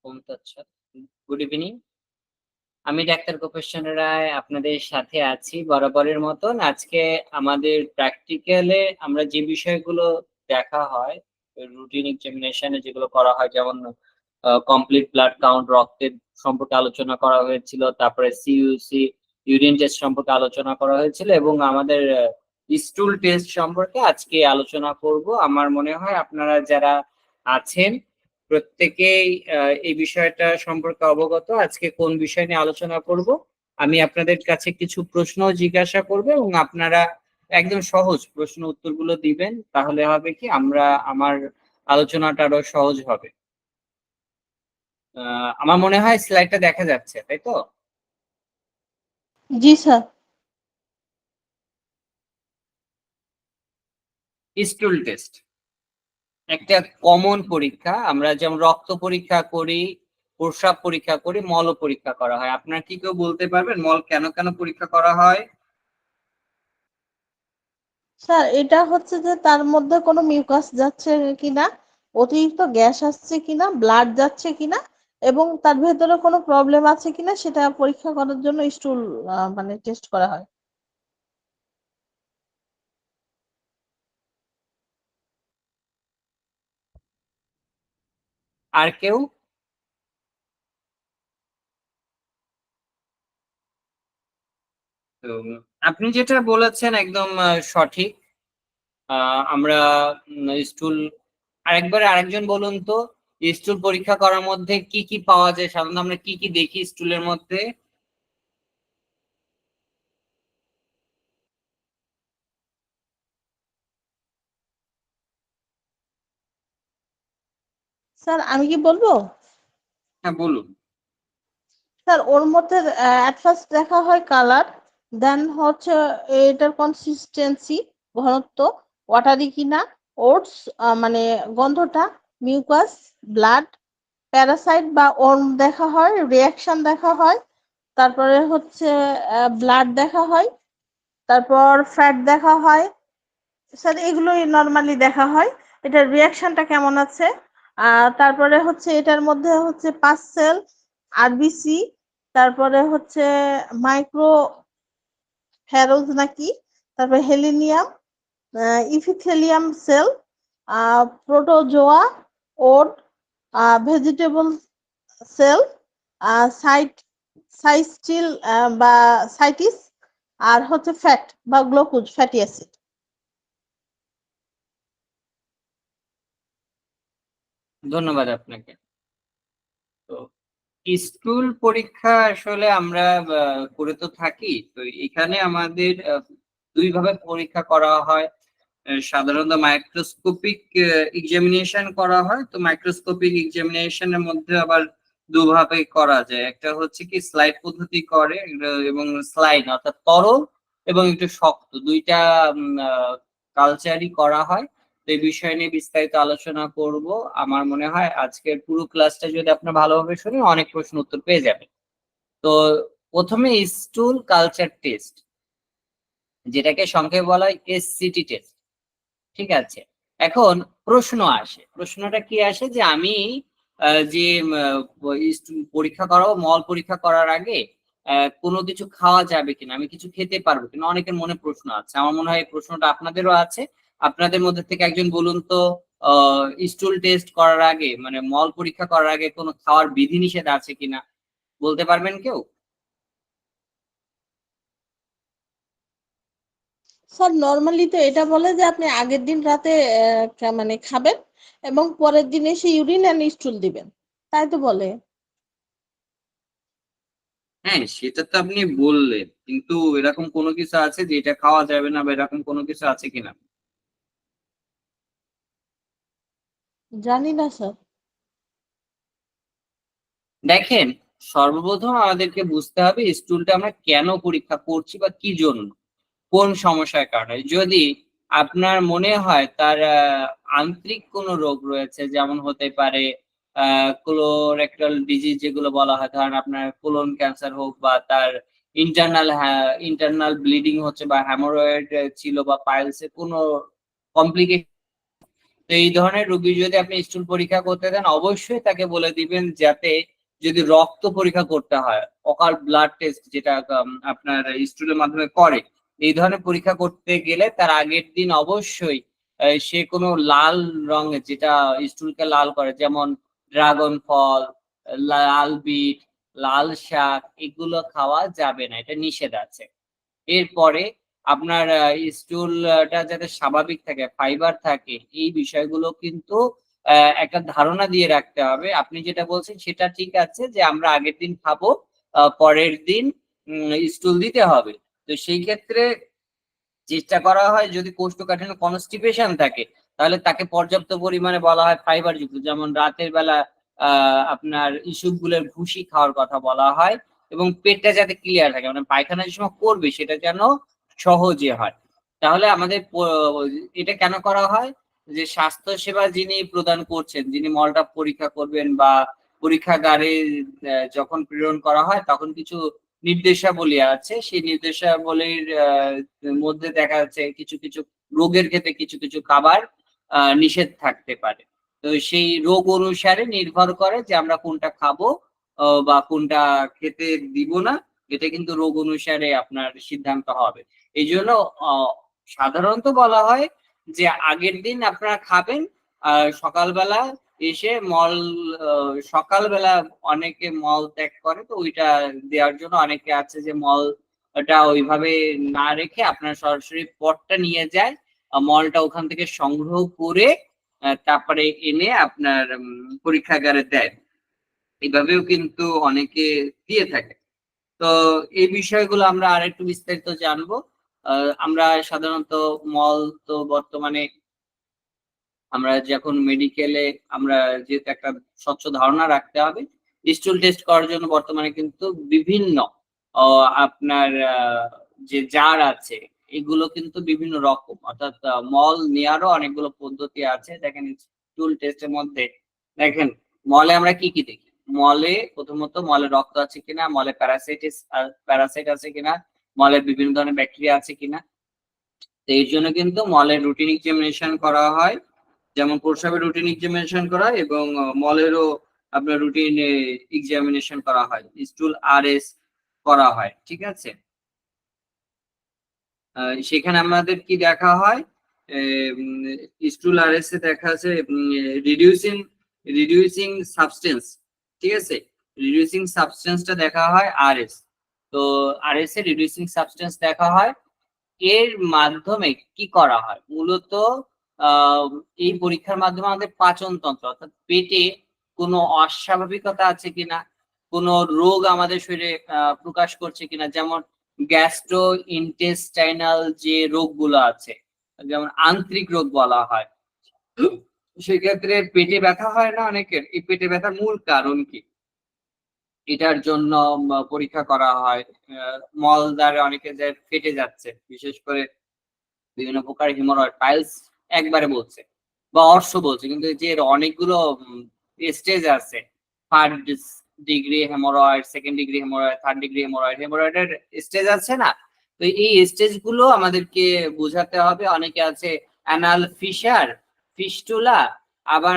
আচ্ছা, good evening. আমি doctor Gopeshwar রায় আপনাদের সাথে আছি বরাবরের মতন। আজকে আমাদের প্র্যাকটিক্যালে আমরা যে বিষয়গুলো দেখা হয়, রুটিন এক্সামিনেশনে যেগুলো করা হয়, যেমন কমপ্লিট ব্লাড কাউন্ট, রক্তের সম্পর্কে আলোচনা করা হয়েছিল, তারপরে সিইউসি ইউরিন টেস্ট সম্পর্কে আলোচনা করা হয়েছিল, এবং আমাদের স্টুল টেস্ট সম্পর্কে আজকে আলোচনা করব। আমার মনে হয় আপনারা যারা আছেন প্রত্যেকেই এই বিষয়টা সম্পর্কে অবগত। আজকে কোন বিষয় নিয়ে আলোচনা করব, আমি আপনাদের কাছে কিছু প্রশ্ন জিজ্ঞাসা করব এবং আপনারা একদম সহজ প্রশ্ন উত্তরগুলো দিবেন। তাহলে হবে কি, আমার আলোচনাটা আরো সহজ হবে। আমার মনে হয় স্লাইডটা দেখা যাচ্ছে, তাই তো? জি স্যার। স্টুল টেস্ট একটা কমন পরীক্ষা। আমরা যেমন রক্ত পরীক্ষা করি, প্রস্রাব পরীক্ষা করি, মল পরীক্ষা করা হয়। আপনার কি কেউ বলতে পারবেন মল কেন কেন পরীক্ষা করা হয়? স্যার, এটা হচ্ছে যে তার মধ্যে কোনো মিউকাস যাচ্ছে কিনা, অতিরিক্ত গ্যাস আসছে কিনা, ব্লাড যাচ্ছে কিনা, এবং তার ভেতরে কোনো প্রবলেম আছে কিনা সেটা পরীক্ষা করার জন্য স্টুল মানে টেস্ট করা হয়। আর কেউ? তো আপনি যেটা বলেছেন একদম সঠিক। আমরা স্টুল, আরেকজন বলুন তো, স্টুল পরীক্ষা করার মধ্যে কি কি পাওয়া যায়? সাধারণত আমরা কি কি দেখি স্টুলের মধ্যে? স্যার, আমি কি বলবো? হ্যাঁ, বলুন। স্যার, ওর মধ্যে অ্যাট ফার্স্ট দেখা হয় কালার, দেন হচ্ছে এটার কনসিস্টেন্সি, ঘনত্ব, ওয়াটারি কিনা, ওটস মানে গন্ধটা, মিউকাস, ব্লাড, প্যারাসাইট বা ওর্ম দেখা হয়, রিয়াকশন দেখা হয়, তারপরে হচ্ছে ব্লাড দেখা হয়, তারপর ফ্যাট দেখা হয়। স্যার, এগুলোই নর্মালি দেখা হয়। এটার রিয়াকশনটা কেমন আছে, তারপরে হচ্ছে এটার মধ্যে হচ্ছে পাস সেল, আরবিসি, তারপরে হচ্ছে মাইক্রো ফ্যারোজ নাকি, তারপরে হেলিনিয়াম, ইপিথেলিয়াম সেল, প্রোটোজোয়া, ওড, ভেজিটেবল সেল, সাইট সাইস্টিল বা সাইটিস, আর হচ্ছে ফ্যাট বা গ্লুকোজ ফ্যাটি অ্যাসিড। ধন্যবাদ আপনাকে। তো স্কুল পরীক্ষা আসলে আমরা করে তো থাকি। তো এখানে আমাদের দুই ভাবে পরীক্ষা করা হয়। সাধারণত মাইক্রোস্কোপিক এক্সামিনেশন করা হয়। তো মাইক্রোস্কোপিক এক্সামিনেশনের মধ্যে আবার দুভাবে করা যায়। একটা হচ্ছে কি স্লাইড পদ্ধতি করে, এবং স্লাইড অর্থাৎ তরল এবং একটু শক্ত, দুইটা কালচারই করা হয়। তো এই বিষয় নিয়ে বিস্তারিত আলোচনা করব। আমার মনে হয় আজকের পুরো ক্লাসটা যদি আপনার ভালোভাবে শুনে অনেক প্রশ্ন উত্তর পেয়ে যাবেন। তো প্রথমে স্টুল কালচার টেস্ট, যেটাকে সংক্ষেপে বলা হয় এসসিটি টেস্ট। ঠিক আছে। এখন প্রশ্নটা কি আসে, যে আমি যে পরীক্ষা করাবো, মল পরীক্ষা করার আগে কোনো কিছু খাওয়া যাবে কিনা, আমি কিছু খেতে পারবো কিনা, অনেকের মনে প্রশ্ন আছে। আমার মনে হয় এই প্রশ্নটা আপনাদেরও আছে। আপনাদের মধ্যে থেকে একজন বলুন তো, স্টুল টেস্ট করার আগে, মানে মল পরীক্ষা করার আগে কোনো খাওয়ার বিধিনিষেধ আছে কিনা, বলতে পারবেন কেউ? স্যার, নর্মালি তো এটা বলে যে আপনি আগের দিন রাতে মানে খাবেন এবং পরের দিন এসে ইউরিন এন্ড স্টুল দিবেন, তাই তো বলে। হ্যাঁ, সেটা তো আপনি বললেন, কিন্তু এরকম কোনো কিছু আছে যে এটা খাওয়া যাবে না, বা এরকম কোনো কিছু আছে কিনা? জানি না স্যার। দেখেন, সর্বপ্রথম আমাদেরকে বুঝতে হবে স্টুলটা আমরা কেন পরীক্ষা করছি বা কি জন্য, কোন সমস্যার কারণে। যদি আপনার মনে হয় তার আন্তরিক কোনো রোগ রয়েছে, যেমন হতে পারে কোলোরেক্টাল ডিজিজ যেগুলো বলা হয়, ধরেন আপনার কোলন ক্যান্সার হোক, বা তার ইন্টারনাল ব্লিডিং হচ্ছে, বা হ্যামোরয়েড ছিল, বা পাইলসের কোনো কমপ্লিকেশন, তো এই ধরনের রোগী যদি আপনি স্টুল পরীক্ষা করতে দেন, অবশ্যই তাকে বলে দিবেন যাতে যদি রক্ত পরীক্ষা করতে হয়, অকাল ব্লাড টেস্ট যেটা আপনার স্টুলের মাধ্যমে করে, এই ধরনের পরীক্ষা করতে গেলে তার আগের দিন অবশ্যই সে কোনো লাল রঙের, যেটা স্টুলকে লাল করে, যেমন ড্রাগন ফল, লাল বিট, লাল শাক, এগুলো খাওয়া যাবে না, এটা নিষেধ আছে। এরপরে আপনার স্টুলটা যাতে স্বাভাবিক থাকে, ফাইবার থাকে, এই বিষয়গুলো কিন্তু একটা ধারণা দিয়ে রাখতে হবে। আপনি যেটা বলছেন সেটা ঠিক আছে যে আমরা আগের দিন খাবো, পরের দিন স্টুল দিতে হবে। তো সেই ক্ষেত্রে চেষ্টা করা হয় যদি কোষ্ঠকাঠিন্য কনস্টিপেশন থাকে, তাহলে তাকে পর্যাপ্ত পরিমাণে বলা হয় ফাইবার যুক্ত, যেমন রাতের বেলা আপনার ইসবগুলের ভুসি খাওয়ার কথা বলা হয়, এবং পেটটা যাতে ক্লিয়ার থাকে, মানে পায়খানা যে সময় করবে সেটা যেন সহজে হয়। তাহলে আমাদের এটা কেন করা হয়, যে স্বাস্থ্য সেবা যিনি প্রদান করছেন, যিনি মলটা পরীক্ষা করবেন বা পরীক্ষাগারে যখন প্রেরণ করা হয় তখন কিছু নির্দেশাবলী আছে, সেই নির্দেশাবলীর মধ্যে দেখা যাচ্ছে কিছু কিছু রোগের ক্ষেত্রে কিছু কিছু খাবার নিষেধ থাকতে পারে। তো সেই রোগ অনুসারে নির্ভর করে যে আমরা কোনটা খাবো বা কোনটা খেতে দিব না, এটা কিন্তু রোগ অনুসারে আপনার সিদ্ধান্ত হবে। এই জন্য সাধারণত বলা হয় যে আগের দিন আপনারা খাবেন, সকালবেলা এসে মল, সকালবেলা অনেকে মল ত্যাগ করে, তো ওইটা দেওয়ার জন্য অনেকে আছে যে মলটা ওইভাবে না রেখে আপনার সরাসরি পটটা নিয়ে যায়, মলটা ওখান থেকে সংগ্রহ করে তারপরে এনে আপনার পরীক্ষাগারে দেয়। এইভাবেও কিন্তু অনেকে দিয়ে থাকে। তো এই বিষয়গুলো আমরা আরেকটু বিস্তারিত জানবো। আমরা সাধারণত মল, তো বর্তমানে আমরা যখন মেডিকেলে, আমরা যেহেতু একটা স্বচ্ছ ধারণা রাখতে হবে, স্টুল টেস্ট করার জন্য বর্তমানে কিন্তু বিভিন্ন আপনার যে জার আছে, এগুলো কিন্তু বিভিন্ন রকম, অর্থাৎ মল নেওয়ারও অনেকগুলো পদ্ধতি আছে। দেখেন স্টুল টেস্টের মধ্যে, দেখেন মলে আমরা কি কি দেখি, মলে প্রথমত মলে রক্ত আছে কিনা, মলে প্যারাসাইট আছে কিনা, মলে বিভিন্ন ধরনের ব্যাকটেরিয়া আছে কিনা। তো এর জন্য কিন্তু মলের রুটিন এক্সামিনেশন করা হয়, যেমন প্রস্রাবের রুটিন এক্সামিনেশন করা হয়, এবং মলেরও আপনার রুটিন এক্সামিনেশন করা হয়, স্টুল আরএস করা হয়, ঠিক আছে। সেখানে আমাদের কি দেখা হয়, স্টুল আরএস এ দেখা আছে রিডিউসিং রিডিউসিং সাবস্টেন্স, ঠিক আছে, রিডিউসিং সাবস্টেন্সটা দেখা হয় আরএস। তো আরএস এ রিডিউসিং সাবস্টেন্স দেখা হয়, এর মাধ্যমে কি করা হয় মূলত, এই পরীক্ষার মাধ্যমে আমাদের পাচন তন্ত্র, অর্থাৎ পেটে কোনো অস্বাভাবিকতা আছে কিনা, কোনো রোগ আমাদের শরীরে প্রকাশ করছে কিনা, যেমন গ্যাস্ট্রো ইন্টেস্টাইনাল যে রোগগুলো আছে, যেমন আন্ত্রিক রোগ বলা হয়, সেক্ষেত্রে পেটে ব্যথা হয় না অনেকের, এই পেটে ব্যথার মূল কারণ কি, এটার জন্য পরীক্ষা করা হয়। মলদ্বারে অনেকে যে ফেটে যাচ্ছে, বিশেষ করে বিভিন্ন প্রকার হিমোরয়েড, পাইলস একবারে বলছে বা অর্শ বলছে, কিন্তু যে এর অনেকগুলো স্টেজ আছে, first degree haemorrhoid, second degree haemorrhoid, third degree haemorrhoid, হেমোরয়েডের স্টেজ আছে না। তো এই স্টেজ গুলো আমাদেরকে বোঝাতে হবে। অনেকে আছে অ্যানাল ফিশার, ফিস্টুলা, আবার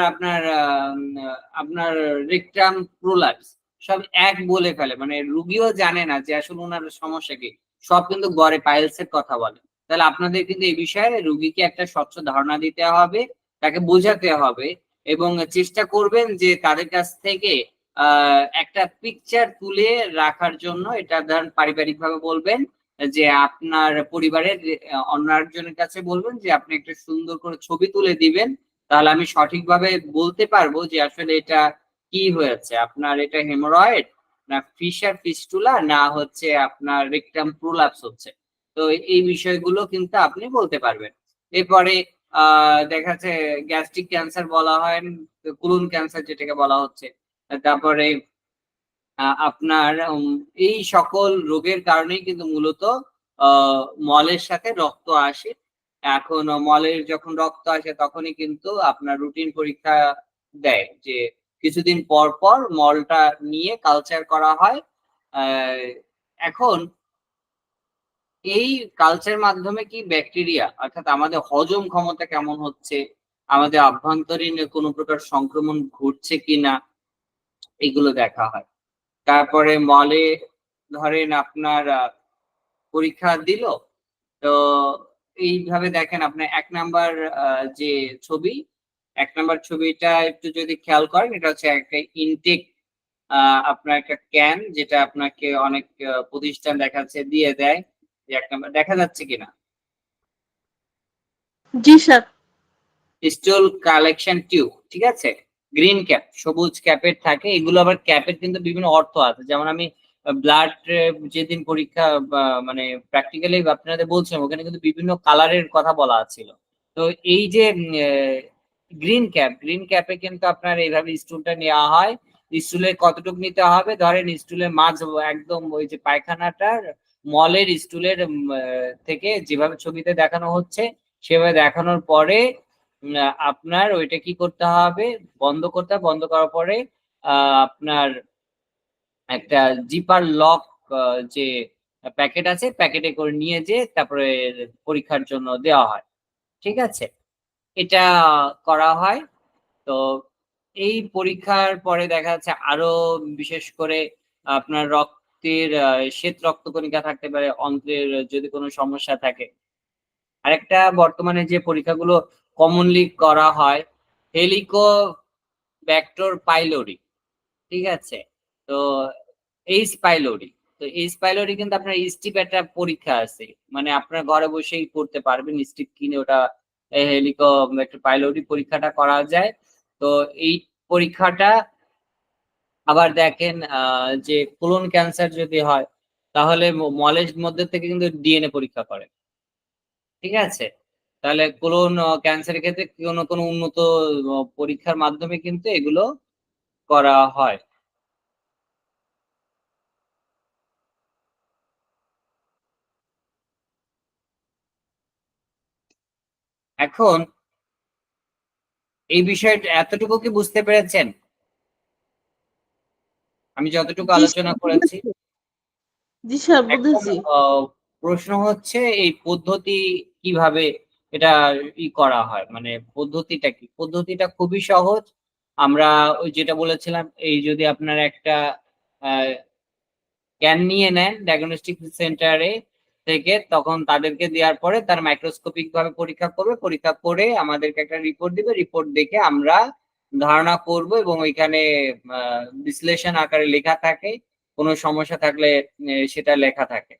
আপনার রেকটাম প্রোলাপস, সব এক বলে ফেলে, মানে রুগীও জানে না যে আসলে ওনার সমস্যা কি, সব কিন্তু গড়ে পাইলসের কথা বলে। তাহলে আপনাদের কিন্তু এই বিষয়ে রুগীকে একটা স্বচ্ছ ধারণা দিতে হবে, তাকে বোঝাতে হবে, এবং চেষ্টা করবেন যে তাদের কাছ থেকে একটা পিকচার তুলে রাখার জন্য। এটা ধরেন পারিবারিকভাবে বলবেন যে আপনার পরিবারের অন্য একজনের কাছে বলবেন যে আপনি একটা সুন্দর করে ছবি তুলে দিবেন, তাহলে আমি সঠিকভাবে বলতে পারবো যে আসলে এটা কি হয়েছে, আপনার এটা হেমোরয়েড না ফিশার ফিস্টুলা না হচ্ছে আপনার রেকটাম প্রোলাপস হচ্ছে। তো এই বিষয়গুলো কিন্তু আপনি বলতে পারবেন। এরপরে দেখা যাচ্ছে গ্যাস্ট্রিক ক্যান্সার বলা হয়, কোলন ক্যান্সার যেটাকে বলা হচ্ছে, তারপরে আপনার এই সকল রোগের কারণেই কিন্তু মূলত মলের সাথে রক্ত আসে। এখন মলের যখন রক্ত আসে তখনই কিন্তু আপনার রুটিন পরীক্ষা দেয়, যে কিছুদিন পর পর মলটা নিয়ে কালচার করা হয়। আহ, এখন এই কালচার মাধ্যমে কি ব্যাকটেরিয়া, অর্থাৎ আমাদের হজম ক্ষমতা কেমন হচ্ছে, আমাদের আভ্যন্তরীণ কোনো প্রকার সংক্রমণ ঘটছে কিনা এগুলো দেখা হয়। তারপরে মলে ধরেন আপনার পরীক্ষা দিল, তো এইভাবে দেখেন আপনার ১ নাম্বার যে ছবি, ১ নাম্বার ছবিটা একটু যদি খেয়াল করেন, এটা হচ্ছে একটা ইনটেক আ আপনার একটা ক্যান, যেটা আপনাকে অনেক প্রতিষ্ঠান দেখা যাচ্ছে দিয়ে দেয়। যে ১ নাম্বার দেখা যাচ্ছে কিনা? জি স্যার। স্টুল কালেকশন টিউব, ঠিক আছে? গ্রিন ক্যাপ, সবুজ ক্যাপের থাকে। এগুলো আবার ক্যাপের কিন্তু বিভিন্ন অর্থ আছে। যেমন আমি ব্লাড যেদিন পরীক্ষা মানে প্র্যাকটিক্যালি আপনাদের বলছিলাম, ওখানে কিন্তু বিভিন্ন কালারের কথা বলা ছিল। তো এই যে গ্রিন ক্যাপে কিন্তু আপনার এইভাবে স্টুলটা নেওয়া হয়। স্টুলের কতটুকু নিতে হবে? ধরেন স্টুলের মাঝ একদম ওই যে পায়খানাটার মলের স্টুলের থেকে যেভাবে ছবিতে দেখানো হচ্ছে, সেভাবে দেখানোর পরে আপনার ওইটা কি করতে হবে? বন্ধ করতে হবে। বন্ধ করার পরে আ আপনার একটা জিপার লক আ যে প্যাকেট আছে, প্যাকেটে করে নিয়ে যেয়ে তারপরে পরীক্ষার জন্য দেওয়া হয়। ঠিক আছে? এটা করা হয়। তো এই পরীক্ষার পরে দেখা যাচ্ছে আরো বিশেষ করে আপনার রক্তের শ্বেত রক্তকণিকা থাকতে পারে, অন্ত্রের যদি কোনো সমস্যা থাকে। আরেকটা বর্তমানে যে পরীক্ষাগুলো কমনলি করা হয়, হেলিকোব্যাক্টর পাইলোরি। ঠিক আছে? তো এইচ পাইলোরি। তো এইচ পাইলোরি কিন্তু আপনার স্টিপ একটা পরীক্ষা আছে। মানে আপনার ঘরে বসেই করতে পারবেন। স্টিপ কিনে ওটা হেলিকোব্যাক্টর পাইলোরি পরীক্ষাটা করা যায়। তো এই পরীক্ষাটা আবার দেখেন যে কোলন ক্যান্সার যদি হয়, তাহলে মলের মধ্যে থেকে কিন্তু ডিএনএ পরীক্ষা করে। ঠিক আছে? তাহলে কোলন ক্যান্সারের ক্ষেত্রে কোনো উন্নত পরীক্ষার মাধ্যমে কিন্তু এগুলো করা হয়। এখন এই বিষয়টা এতটুকু কি বুঝতে পেরেছেন? আমি যতটুকু জি আলোচনা স্যার করেছি। বুঝেছি। জি স্যার এখন বুঝেছি। প্রশ্ন হচ্ছে এই পদ্ধতি কিভাবে এটা করা হয়? মানে পদ্ধতিটা কি? পদ্ধতিটা খুবই সহজ। আমরা ওই যেটা বলেছিলাম, এই যদি আপনার একটা আ স্ক্যান নিয়ে নেন ডায়াগনস্টিক সেন্টারে থেকে, তখন তাদেরকে দেওয়ার পরে তারা মাইক্রোস্কোপিক ভাবে পরীক্ষা করবে। পরীক্ষা করে আমাদেরকে একটা রিপোর্ট দিবে। রিপোর্ট দেখে আমরা ধারণা করব এবং ওইখানে আ বিশ্লেষণ আকারে লেখা থাকে। কোন সমস্যা থাকলে সেটা লেখা থাকে।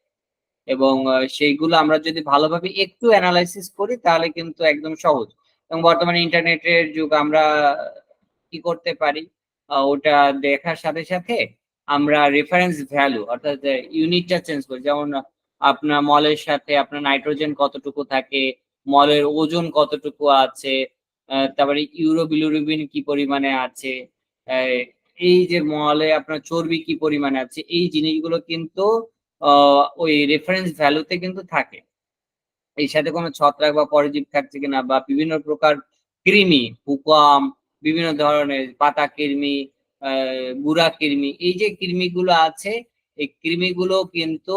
এবং সেইগুলো আমরা যদি ভালোভাবে একটু এনালাইসিস করি, তাহলে কিন্তু একদম সহজ। এবং বর্তমানে ইন্টারনেটের যুগ, আমরা কি করতে পারি? ওটা দেখার সাথে, সাথে আমরা রেফারেন্স ভ্যালু অর্থাৎ ইউনিটটা চেঞ্জ করি। যেমন আপনার মলের সাথে আপনার নাইট্রোজেন কতটুকু থাকে, মলের ওজন কতটুকু আছে, তারপরে ইউরোবিলিরুবিন কি পরিমাণে আছে, অ্যা এই যে মলে আপনার চর্বি কি পরিমাণে আছে, এই জিনিসগুলো কিন্তু অ ওই রেফারেন্স ভ্যালুতে কিন্তু থাকে। এর সাথে কোনো ছত্রাক বা পরজীবী থাকছে কিনা, বা বিভিন্ন প্রকার কৃমি, হুপাম, বিভিন্ন ধরনের পাতা কৃমি, আ গুড়া কৃমি, এই যে কৃমিগুলো আছে, এই কৃমিগুলো কিন্তু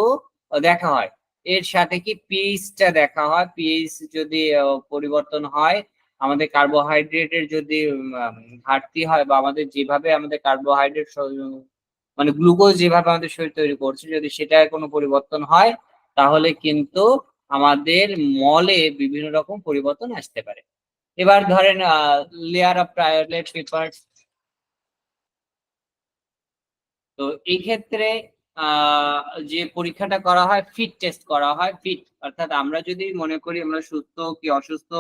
দেখা হয়। এর সাথে কি পিএইচ টা দেখা হয়। পিএইচ যদি পরিবর্তন হয়, আমাদের কার্বোহাইড্রেটের যদি ঘাটতি হয়, বা আমাদের যেভাবে আমাদের কার্বোহাইড্রেট মানে গ্লুকোজ যেভাবে আমাদের শরীর তৈরি করছে, যদি সেটার কোনো পরিবর্তন হয়, তাহলে কিন্তু আমাদের মলে বিভিন্ন রকম পরিবর্তন আসতে পারে। এবার ধরেন লেয়ার অফ টয়লেট পেপারস। তো এই ক্ষেত্রে আ যে পরীক্ষাটা করা হয়, ফিট টেস্ট করা হয়। ফিট অর্থাৎ আমরা যদি মনে করি আমরা সুস্থ কি অসুস্থ,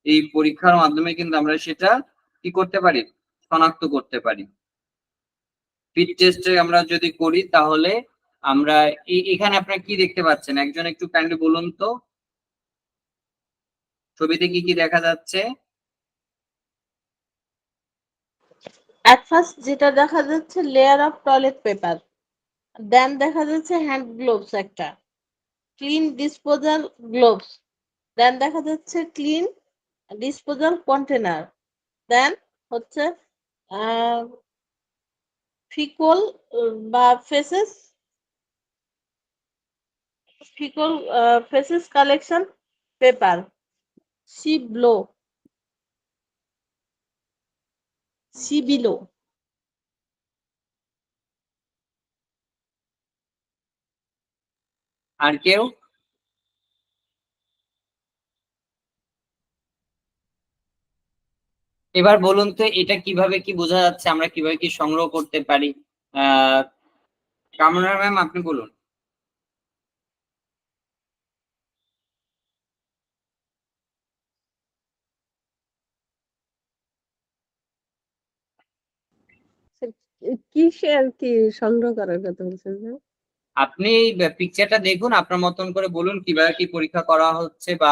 এই পরীক্ষার মাধ্যমে কিন্তু আমরা সেটা কি করতে পারি? শনাক্ত করতে পারি। ফিট টেস্ট আমরা যদি করি, তাহলে আমরা এখানে আপনারা কি দেখতে পাচ্ছেন? একজন একটু কাইন্ডলি বলুন তো, ছবিতে কি দেখা যাচ্ছে? এট ফার্স্ট যেটা দেখা যাচ্ছে layer of toilet paper, then দেখা যাচ্ছে হ্যান্ড গ্লোভস একটা, ক্লিন ডিসপোজাল গ্লোভস, দেন দেখা যাচ্ছে ক্লিন ডিসপোজাল কন্টেনার, দেন হচ্ছে ফিকল বা faeces faecal faeces collection paper, see below, see below. আর কেউ? এবার বলুন তো এটা কিভাবে কি বোঝা যাচ্ছে, আমরা কিভাবে কি সংগ্রহ করতে পারি? আহ কামনা ম্যাম আপনি বলুন। কিসে আর কি সংগ্রহ করার কথা বলছেন যে? আপনি এই পিকচারটা দেখুন, আপনার মতন করে বলুন কিভাবে কি পরীক্ষা করা হচ্ছে, বা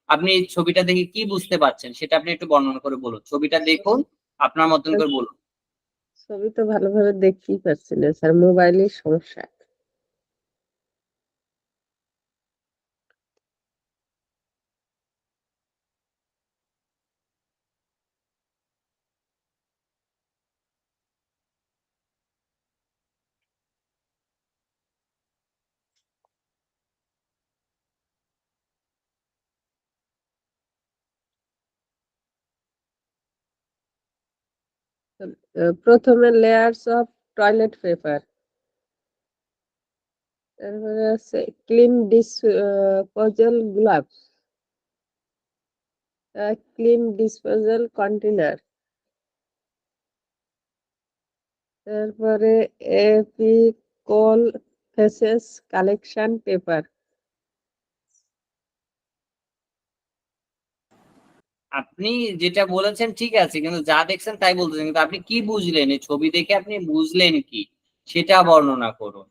আপনি এই ছবিটা দেখে কি বুঝতে পারছেন সেটা আপনি একটু বর্ণনা করে বলুন। ছবিটা দেখুন, আপনার মতন করে বলুন। ছবি তো ভালোভাবে দেখতেই পাচ্ছি না স্যার, মোবাইলের সমস্যা। প্রথমে লেয়ার্স অফ টয়লেট পেপার, তারপরে আছে clean disposal gloves, clean disposal container, তারপরে এপিকল ফেসেস কালেকশন পেপার। আপনি যেটা বলেছেন ঠিক আছে, কিন্তু যা দেখছেন তাই বলতেছেন, কিন্তু আপনি কি বুঝলেন, এই ছবি দেখে আপনি বুঝলেন কি সেটা বর্ণনা করুন।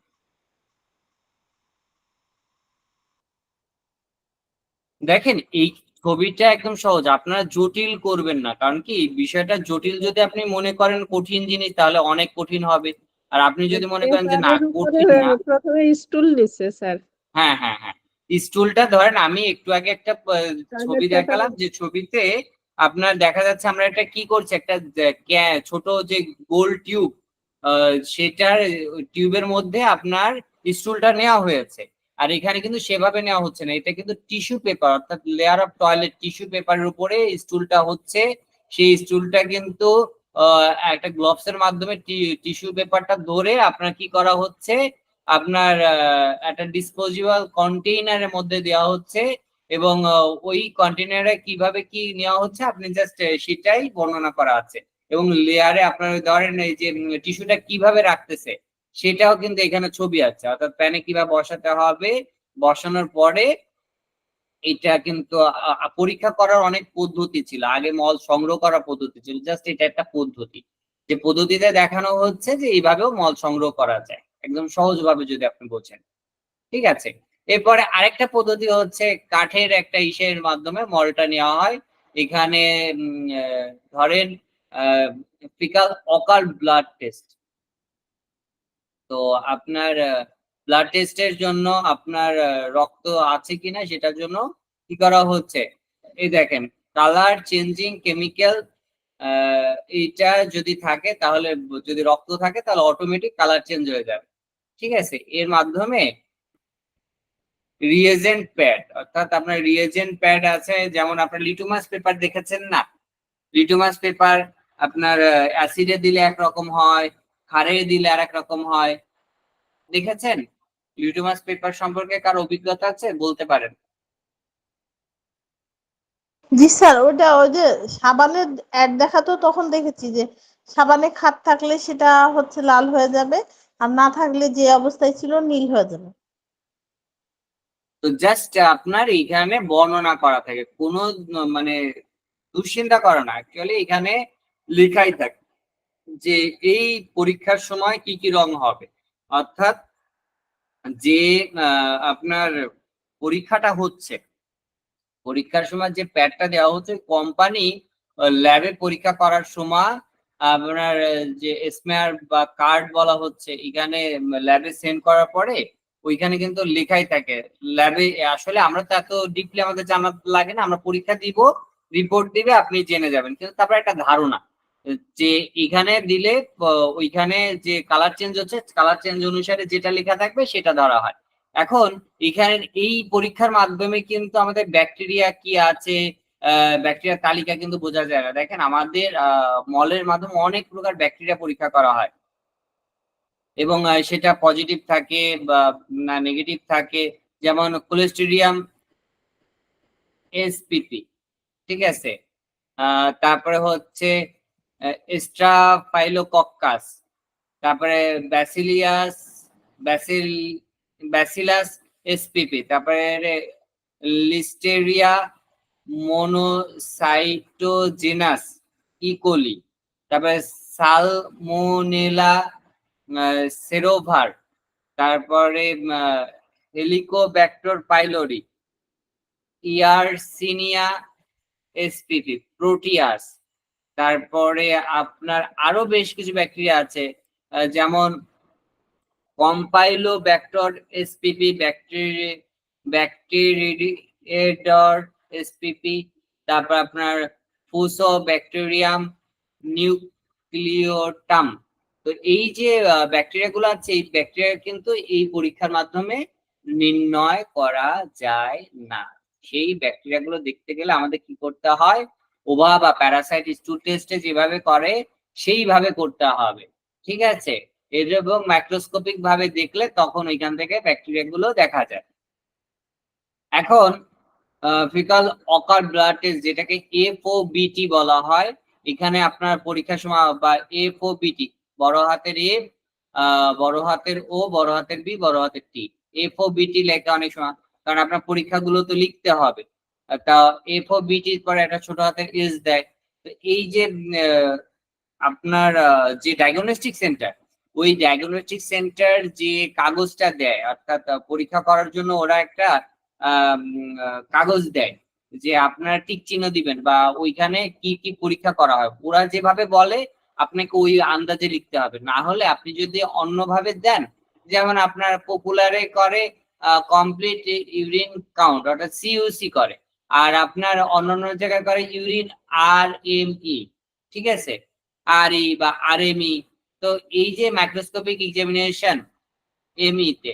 দেখেন এই ছবিটা একদম সহজ, আপনারা জটিল করবেন না, কারণ কি বিষয়টা জটিল যদি আপনি মনে করেন কঠিন জিনিস তাহলে অনেক কঠিন হবে, আর আপনি যদি মনে করেন যে না পেপারের উপরে কঠিন না। প্রথমে স্টুল নিচ্ছে স্যার, হ্যাঁ হ্যাঁ হ্যাঁ, স্টুলটা ধরেন আমি একটু আগে একটা ছবি টয়লেট পেপার। দেখালাম, যে ছবিতে আপনার দেখা যাচ্ছে আমরা একটা কি করছি, একটা ছোট যে গোল টিউব, সেটার টিউবের মধ্যে আপনার স্টুলটা নেওয়া হয়েছে। আর এখানে কিন্তু সেভাবে নেওয়া হচ্ছে না, এটা কিন্তু টিস্যু পেপার, অর্থাৎ লেয়ার অফ টয়লেট টিস্যু পেপারের উপরে স্টুলটা হচ্ছে। সেই স্টুলটা কিন্তু একটা গ্লোভস এর মাধ্যমে টিস্যু পেপারটা ধরে আপনার কি করা হচ্ছে, আপনার একটা ডিসপোজেবল কন্টেইনারের মধ্যে দেওয়া হচ্ছে, এবং ওই কন্টেইনারে কিভাবে কি নেওয়া হচ্ছে আপনি জাস্ট সেটাই বর্ণনা করা আছে। এবং লেয়ারে আপনার ধরেন এই যে টিস্যুটা কিভাবে রাখতেছে সেটাও কিন্তু এখানে ছবি আছে, অর্থাৎ প্যানে কিভাবে বসাতে হবে, বসানোর পরে এটা কিন্তু পরীক্ষা করার অনেক পদ্ধতি ছিল, আগে মল সংগ্রহ করার পদ্ধতি ছিল, জাস্ট এটা একটা পদ্ধতি, যে পদ্ধতিতে দেখানো হচ্ছে যে এইভাবেও মল সংগ্রহ করা যায়, একদম সহজভাবে যদি আপনি বোঝেন। ঠিক আছে, এরপরে আরেকটা পদ্ধতি হচ্ছে কাঠের একটা ইসের মাধ্যমে মলটা নেওয়া হয়। এখানে ধরেন ফিকাল অকাল ব্লাড টেস্ট। তো আপনার ব্লাড টেস্টের জন্য আপনার রক্ত আছে কিনা সেটার জন্য কি করা হচ্ছে, এই দেখেন কালার চেঞ্জিং কেমিক্যাল, এইটা যদি থাকে তাহলে, যদি রক্ত থাকে তাহলে অটোমেটিক কালার চেঞ্জ হয়ে যাবে। ঠিক আছে, এর মাধ্যমে রিয়েজেন্ট প্যাড, অর্থাৎ আপনার রিয়েজেন্ট প্যাড আছে, যেমন আপনার লিটমাস পেপার দেখেছেন না, লিটমাস পেপার আপনার অ্যাসিডে দিলে একরকম হয়, ক্ষারে দিলে আর এক রকম হয়, দেখেছেন? লিটমাস পেপার সম্পর্কে কার অভিজ্ঞতা আছে বলতে পারেন। জি স্যার, ওটা ওই যে সাবানের অ্যাড দেখাতো তখন দেখেছি যে সাবানে খাদ থাকলে সেটা হচ্ছে লাল হয়ে যাবে, আর না থাকলে যে অবস্থায় ছিল নীল হয়ে যাবে। তো জাস্ট আপনার এখানে বর্ণনা করা থাকে, কোনো মানে দুশ্চিন্তা করা না, অ্যাকচুয়ালি এখানে লেখাই থাকে যে এই পরীক্ষার সময় কি কি রং হবে, অর্থাৎ যে আপনার পরীক্ষাটা হচ্ছে, পরীক্ষার সময় যে প্যাডটা দেওয়া হচ্ছে কোম্পানি ল্যাবে পরীক্ষা করার সময় আপনার যে স্মেয়ার বা কার্ড বলা হচ্ছে, এখানে ল্যাবে সেন্ড করার পরে ওইখানে কিন্তু লেখাই থাকে ল্যাবে। আসলে আমরা তো এত ডিপলি আমাদের জানা লাগে না, আমরা পরীক্ষা দিব, রিপোর্ট দিবে, আপনি জেনে যাবেন, কিন্তু তারপরে একটা ধারণা যে এখানে দিলে ওইখানে যে কালার চেঞ্জ হচ্ছে, কালার চেঞ্জ অনুসারে যেটা লেখা থাকবে সেটা ধরা হয়। এখন এখানে এই পরীক্ষার মাধ্যমে কিন্তু আমাদের ব্যাকটেরিয়া কি আছে, ব্যাকটেরিয়ার তালিকা কিন্তু বোঝা যায় না। দেখেন আমাদের মলের মাধ্যমে অনেক প্রকার ব্যাকটেরিয়া পরীক্ষা করা হয় এবং সেটা পজিটিভ থাকে বা না নেগেটিভ থাকে, যেমন কোলেস্টেরিয়াম এসপিপি, ঠিক আছে। তারপরে হচ্ছে স্ট্রাফাইলোকক্কাস, তারপরে ব্যাসিল ব্যাসিলাস এসপিপি, তারপরে লিস্টেরিয়া মোনোসাইটোজেনাস ইকোলি, তারপরে সালমোনেলা সেরোভার, তারপরে Helicobacter pylori, Yersinia SPP, Proteus, তারপরে আপনার আরো বেশ কিছু ব্যাকটেরিয়া আছে যেমন কম্পাইলোব্যাক্টর এসপিপি, ব্যাকটেরিয়েডর এসপিপি, তারপর আপনার ফুসোব্যাকটেরিয়াম নিউক্লিওটাম। তো এই যে ব্যাকটেরিয়া গুলো আছে, এই ব্যাকটেরিয়া কিন্তু এই পরীক্ষার মাধ্যমে নির্ণয় করা যায় না। সেই ব্যাকটেরিয়া গুলো দেখতে গেলে আমাদের কি করতে হয়, ওভা বা প্যারাসাইট স্টুল টেস্টে যেভাবে করে সেইভাবে করতে হবে, ঠিক আছে। এবং মাইক্রোস্কোপিক ভাবে দেখলে তখন ওইখান থেকে ব্যাকটেরিয়া গুলো দেখা যায়। এখন ফিকাল অকার ব্লাড টেস্ট, যেটাকে এফওবিটি বলা হয়, এখানে আপনার পরীক্ষার সময় বা এফওবিটি, বড় হাতের এ, বড় হাতের ও, বড় হাতের বি, বড় হাতের টি, এফওবিটি লেখা অনেক সময়, কারণ আপনার পরীক্ষাগুলো তো লিখতে হবে। তা এফওবিটির পরে একটা ছোট হাতের এস দেয়। তো এই যে আপনার যে ডায়াগনস্টিক সেন্টার, ওই ডায়াগনস্টিক সেন্টার যে কাগজটা দেয়, অর্থাৎ পরীক্ষা করার জন্য ওরা একটা কাগজ দেয় যে আপনারা টিক চিহ্ন দিবেন বা ওইখানে কি কি পরীক্ষা করা হয়, ওরা যেভাবে বলে আপনাকে ওই আন্দাজে লিখতে হবে। না হলে আপনি যদি অন্যভাবে দেন, যেমন আপনার পপুলারে করে কমপ্লিট ইউরিন কাউন্ট, অর্থাৎ সিইউসি করে, আর আপনার অন্যান্য জায়গায় করে ইউরিন আরএমই, ঠিক আছে, আরই বা আরএমই। তো এই যে মাইক্রোস্কোপিক এক্সামিনেশন এমই তে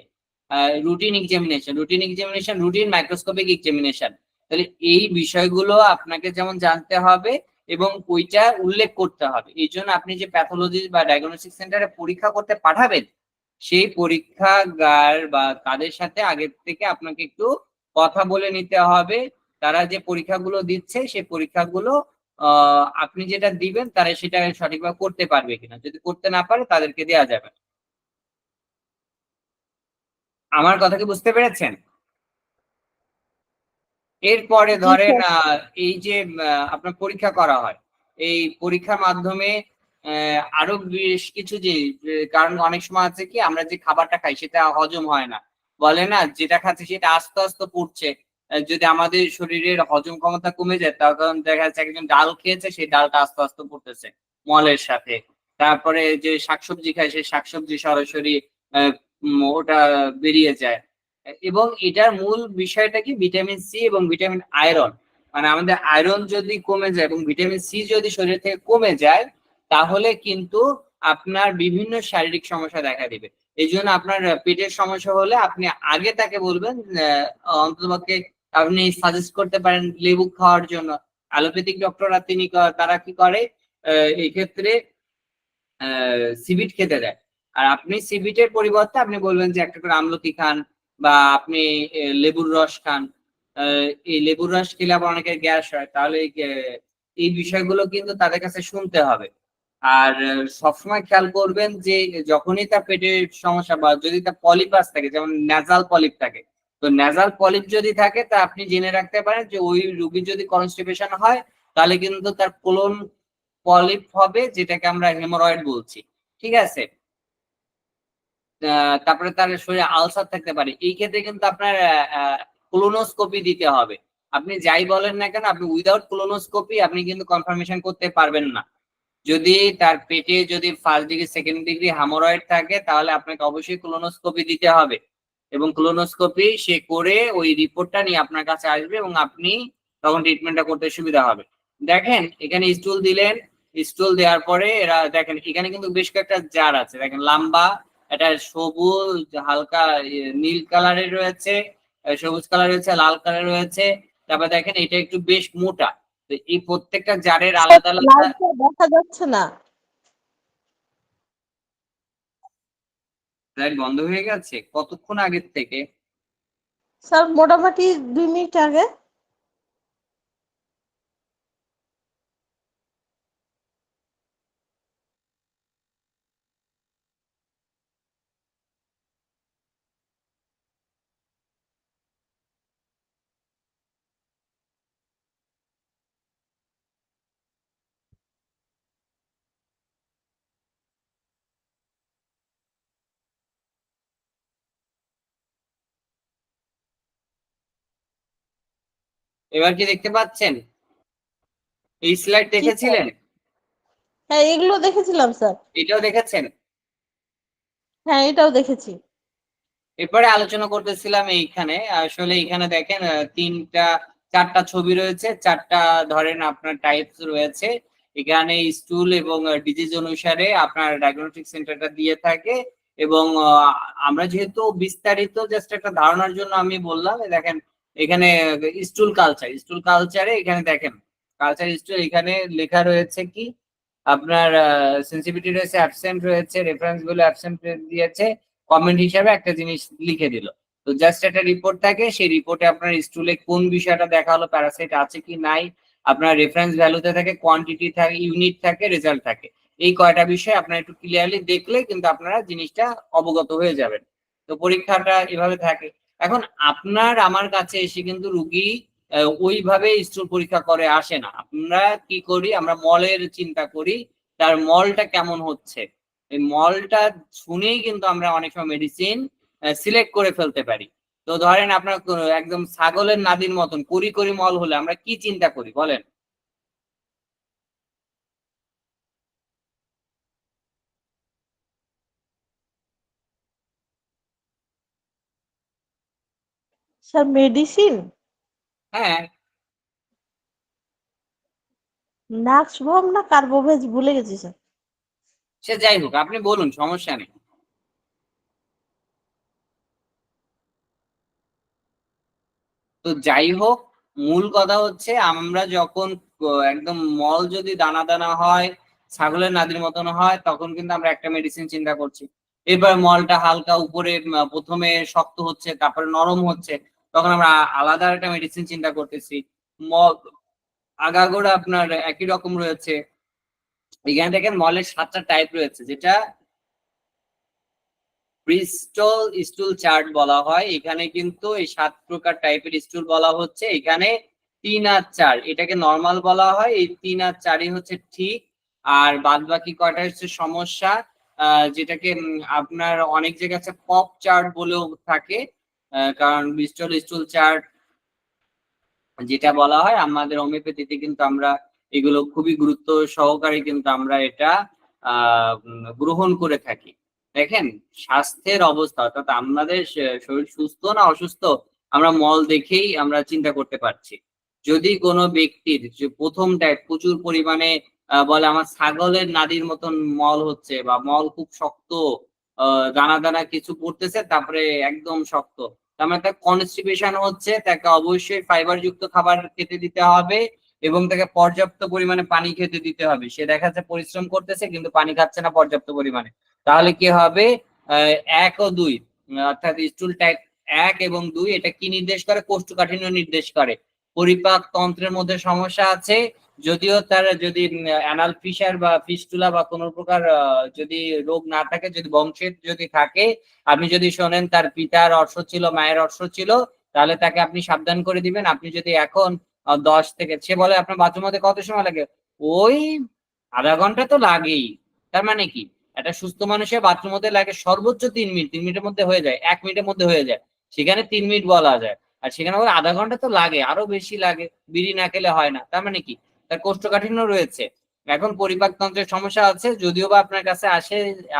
routine examination, routine microscopic examination, তাহলে এই বিষয়গুলো আপনাকে যেমন জানতে হবে এবং ওইটা উল্লেখ করতে হবে। এই জন্য আপনি যে প্যাথোলজি বা ডায়াগনস্টিক সেন্টারে পরীক্ষা করতে পাঠাবেন, সেই পরীক্ষাগার বা তাদের সাথে আগে থেকে আপনাকে একটু কথা বলে নিতে হবে। তারা যে পরীক্ষাগুলো দিচ্ছে সেই পরীক্ষাগুলো আপনি যেটা দিবেন তারা সেটা সঠিকভাবে করতে পারবে কিনা, যদি করতে না পারে তাদেরকে দেওয়া যাবে। আমার কথা কি বুঝতে পেরেছেন? এরপরে জি ধরেন স্যার। এই যে আপনার পরীক্ষা করা হয়, এই পরীক্ষার মাধ্যমে আরো বেশ কিছু যে, কারণ অনেক সময় আছে কি আমরা যে খাবারটা খাই সেটা হজম হয় না, বলে না যেটা খাচ্ছি সেটা আস্তে আস্তে পড়ছে। যদি আমাদের শরীরের হজম ক্ষমতা কমে যায় তখন দেখা যাচ্ছে একজন ডাল খেয়েছে, সেই ডালটা আস্তে আস্তে পড়তেছে মলের সাথে। তারপরে যে শাকসবজি খায় সেই শাকসবজি সরাসরি ওটা বেরিয়ে যায়। এবং এটার মূল বিষয়টা কি, ভিটামিন সি এবং ভিটামিন আয়রন। মানে আমাদের আয়রন যদি কমে যায় এবং ভিটামিন সি যদি শরীর থেকে কমে যায়, তাহলে কিন্তু আপনার বিভিন্ন শারীরিক সমস্যা দেখা দিবে। এই জন্য আপনার পেটের সমস্যা হলে আপনি আগে তাকে বলবেন অন্ততপক্ষে আপনি সাজেস্ট করতে পারেন লেবু খাওয়ার জন্য। অ্যালোপ্যাথিক ডক্টররা তারা কি করে এই ক্ষেত্রে সিবিট খেতে দেয়। আর আপনি সিবিটের পরিবর্তে আপনি বলবেন যে একটা করে আমলকি খান বা আপনি লেবুর রস খান। এই লেবুর রস খেলে আবার অনেকের গ্যাস হয়, তাহলে এই বিষয়গুলো কিন্তু তাদের কাছে শুনতে হবে। আর সবসময় খেয়াল করবেন যে যখনই তার পেটের সমস্যা বা যদি তার পলিপাস থাকে, যেমন ন্যাজাল পলিপ থাকে, তো ন্যাজাল পলিপ যদি থাকে তা আপনি জেনে রাখতে পারেন যে ওই রোগীর যদি কনস্টিপেশন হয় তাহলে কিন্তু তার কোলন পলিপ হবে, যেটাকে আমরা হেমোরয়েড বলছি, ঠিক আছে। তারপরে তার শরীরে আলসার থাকতে পারে, এই ক্ষেত্রে কিন্তু আপনার কোলোনোস্কোপি দিতে হবে। আপনি যাই বলেন না কেন, আপনি উইদাউট কোলোনোস্কোপি আপনি কিন্তু কনফার্মেশন করতে পারবেন না। যদি তার পেটে যদি first degree second degree haemorrhoid থাকে তাহলে আপনাকে অবশ্যই কোলোনোস্কোপি দিতে হবে, এবং কোলোনোস্কোপি সে করে ওই রিপোর্টটা নিয়ে আপনার কাছে আসবে এবং আপনি তখন ট্রিটমেন্টটা করতে সুবিধা হবে। দেখেন এখানে স্টুল দিলেন, স্টুল দেওয়ার পরে এরা দেখেন এখানে কিন্তু বেশ কয়েকটা জার আছে, দেখেন লম্বা, এটা সবুজ হালকা নীল কালারের রয়েছে, সবুজ কালার রয়েছে, লাল কালার রয়েছে, তারপর দেখেন এটা একটু বেশ মোটা। তো এই প্রত্যেকটা জারের আলাদা আলাদা লাইটটা দেখা যাচ্ছে না। লাইট বন্ধ হয়ে গেছে কতক্ষণ আগের থেকে? স্যার মোটামুটি 2 মিনিট আগে। এবার কি দেখতে পাচ্ছেন? এই স্লাইড জি স্যার। দেখেছিলেন? হ্যাঁ এগুলো দেখেছিলাম স্যার। এটাও দেখেছেন? হ্যাঁ এটাও দেখেছি। এরপরে আলোচনা করতেছিলাম এইখানে, আসলে এখানে দেখেন চারটা ছবি রয়েছে, চারটা ধরেন আপনার টাইপস রয়েছে। এখানে স্টুল এবং ডিজিজ অনুসারে আপনার ডায়াগনস্টিক সেন্টারটা দিয়ে থাকে। এবং আমরা যেহেতু বিস্তারিত জাস্ট একটা ধারণার জন্য আমি বললাম, দেখেন এখানে স্টুল কালচারে এখানে দেখেন কালচার স্টুল, এখানে লেখা রয়েছে কি আপনার সেন্সিটিভিটি রয়েছে, অ্যাবসেন্ট রয়েছে, রেফারেন্স গুলো অ্যাবসেন্ট দিয়েছে, কমেন্ট হিসাবে একটা জিনিস লিখে দিল। তো জাস্ট একটা রিপোর্ট থাকে, সেই রিপোর্টে আপনার স্টুলে কোন বিষয়টা দেখা হলো, প্যারাসাইট আছে কি নাই, আপনার রেফারেন্স ভ্যালুতে থাকে, কোয়ান্টিটি থাকে, ইউনিট থাকে, রেজাল্ট থাকে। এই কয়টা বিষয় আপনারা একটু ক্লিয়ারলি দেখলে কিন্তু আপনারা জিনিসটা অবগত হয়ে যাবেন। তো পরীক্ষাটা এভাবে থাকে। এখন আপনার আমার কাছে এসে কিন্তু রুগী ওইভাবে স্টুল পরীক্ষা করে আসে না। আমরা কি করি, আমরা মলের চিন্তা করি, তার মলটা কেমন হচ্ছে। এই মলটা শুনেই কিন্তু আমরা অনেক সময় মেডিসিন সিলেক্ট করে ফেলতে পারি। তো ধরেন আপনার একদম ছাগলের নাদির মতন করি করি মল হলে আমরা কি চিন্তা করি বলেন? Sir medicine. হ্যাঁ, নাক্সভম না কার্বোভেজ ভুলে গেছি স্যার। সে যাই হোক, আপনি বলুন, সমস্যা নেই। তো যাই হোক, মূল কথা হচ্ছে আমরা যখন একদম মল যদি দানা দানা হয়, ছাগলের নাদির মতন হয়, তখন কিন্তু আমরা একটা মেডিসিন চিন্তা করছি। এবার মলটা হালকা উপরে প্রথমে শক্ত হচ্ছে, তারপরে নরম হচ্ছে, তখন আমরা আলাদা একটা মেডিসিন চিন্তা করতেছি। মল আগাগোড়া আপনার একই রকম রয়েছে। এখানে দেখেন মলের 7টা টাইপ রয়েছে, যেটা ব্রিস্টল স্টুল চার্ট বলা হয়। এখানে কিন্তু এই 7 প্রকার টাইপের স্টুল বলা হচ্ছে। এখানে 3 আর 4 এটাকে নর্মাল বলা হয়, এই 3 আর 4ই হচ্ছে ঠিক। আর বাদ বাকি কয়টা হচ্ছে সমস্যা, যেটাকে আপনার অনেক জায়গায় আছে পপ চার্ট বলেও থাকে। কারণ ব্রিস্টল স্টুল চার্ট যেটা বলা হয়, আমাদের হোমিওপ্যাথিতে কিন্তু আমরা এগুলো খুবই গুরুত্ব সহকারে কিন্তু আমরা এটা গ্রহণ করে থাকি। দেখেন স্বাস্থ্যের অবস্থা, অর্থাৎ আমাদের শরীর সুস্থ না অসুস্থ আমরা মল দেখেই আমরা চিন্তা করতে পারছি। যদি কোনো ব্যক্তির যে প্রথম টাইপ প্রচুর পরিমাণে বলে আমার ছাগলের নাদির মতন মল হচ্ছে, বা মল খুব শক্ত, দানা দানা কিছু পড়তেছে, তারপরে একদম শক্ত, তার মানে তার কনস্টিপেশন হচ্ছে, তাকে অবশ্যই ফাইবার যুক্ত খাবার খেতে দিতে হবে এবং তাকে পর্যাপ্ত পরিমাণে পানি খেতে দিতে হবে। সে দেখা যাচ্ছে পরিশ্রম করতেছে কিন্তু পানি খাচ্ছে না পর্যাপ্ত পরিমাণে, তাহলে কি হবে? 1 ও 2 অর্থাৎ স্টুল টাইপ 1 এবং 2 এটা কি নির্দেশ করে? কোষ্ঠকাঠিন্য নির্দেশ করে। পরিপাক তন্ত্রের মধ্যে সমস্যা আছে, যদিও তার যদি অ্যানাল ফিশার বা ফিস্টুলা বা কোনো প্রকার যদি রোগ না থাকে, যদি বংশের যদি থাকে, আপনি যদি শোনেন তার পিতার অর্শ ছিল, মায়ের অর্শ ছিল, তাহলে তাকে আপনি সাবধান করে দিবেন। আপনি যদি এখন 10 থেকে, সে বলে আপনার বাথরুম হতে কত সময় লাগে? ওই আধা ঘন্টা তো লাগেই। তার মানে কি, একটা সুস্থ মানুষের বাথরুম হতে লাগে সর্বোচ্চ 3 মিনিট, 3 মিনিটের মধ্যে হয়ে যায়, 1 মিনিটের মধ্যে হয়ে যায়, সেখানে 3 মিনিট বলা যায়। আর সেখানে বলে আধা ঘন্টা তো লাগে, আরো বেশি লাগে, বিড়ি না খেলে হয় না। তার মানে কি, তার কোষ্ঠকাঠিন্য রয়েছে। এখন পরিপাকতন্ত্রের সমস্যা আছে, যদিও বা আপনার কাছে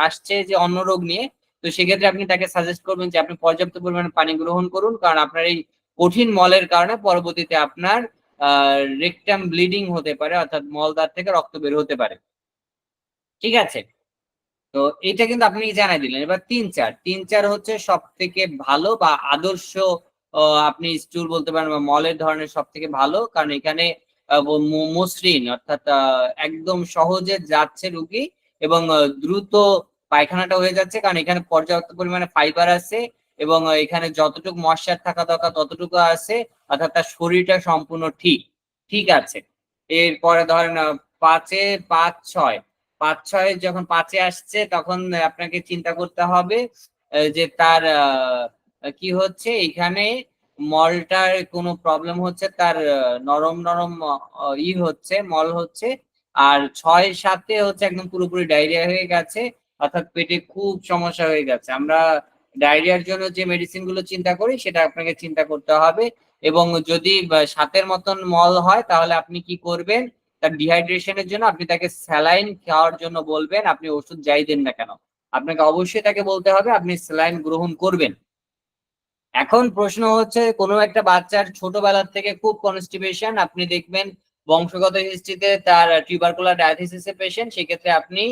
আসছে যে অন্য রোগ নিয়ে, তো সেক্ষেত্রে আপনি তাকে সাজেস্ট করবেন যে আপনি পর্যাপ্ত পরিমাণে পানি গ্রহণ করুন, কারণ আপনার এই কঠিন মলের কারণে পরবর্তীতে আপনার রেকটাম ব্লিডিং হতে পারে, অর্থাৎ মলদ্বার থেকে রক্ত বের হতে পারে। ঠিক আছে? তো এটা কিন্তু আপনি জানাই দিলেন। এবার 3-4 হচ্ছে সব থেকে ভালো বা আদর্শ আপনি স্টুল বলতে পারেন বা মলের ধরনের সব থেকে ভালো, কারণ এখানে মসৃণ অর্থাৎ একদম সহজে যাচ্ছে রুগী এবং দ্রুত পায়খানাটা হয়ে যাচ্ছে, কারণ এখানে পর্যাপ্ত পরিমাণে ফাইবার আছে এবং এখানে যতটুকু ময়শ্চার থাকা দরকার ততটুকু আছে, অর্থাৎ তার শরীরটা সম্পূর্ণ ঠিক আছে। এরপরে ধরেন 5-এ 5-6, 5-6 যখন 5-এ আসছে তখন আপনাকে চিন্তা করতে হবে যে তার কি হচ্ছে এখানে মলটার কোনো প্রবলেম হচ্ছে, তার নরম নরম হচ্ছে, মল হচ্ছে। আর 6-7-এ হচ্ছে একদম পুরোপুরি ডায়রিয়া হয়ে গেছে, অর্থাৎ পেটে খুব সমস্যা হয়ে গেছে। আমরা ডায়রিয়ার জন্য যে মেডিসিন গুলো চিন্তা করি সেটা আপনাকে চিন্তা করতে হবে। এবং যদি 7-এর মতন মল হয় তাহলে আপনি কি করবেন, তার ডিহাইড্রেশনের জন্য আপনি তাকে স্যালাইন খাওয়ার জন্য বলবেন। আপনি ওষুধ যাই দেন না কেন, আপনাকে অবশ্যই তাকে বলতে হবে আপনি স্যালাইন গ্রহণ করবেন। এখন প্রশ্ন হচ্ছে, কোনো একটা বাচ্চার ছোটবেলার থেকে খুব কনস্টিপেশন, আপনি দেখবেন বংশগত হিস্ট্রিতে তার টিউবারকুলার ডায়াথিসিসের পেশেন্ট, সেক্ষেত্রে আপনি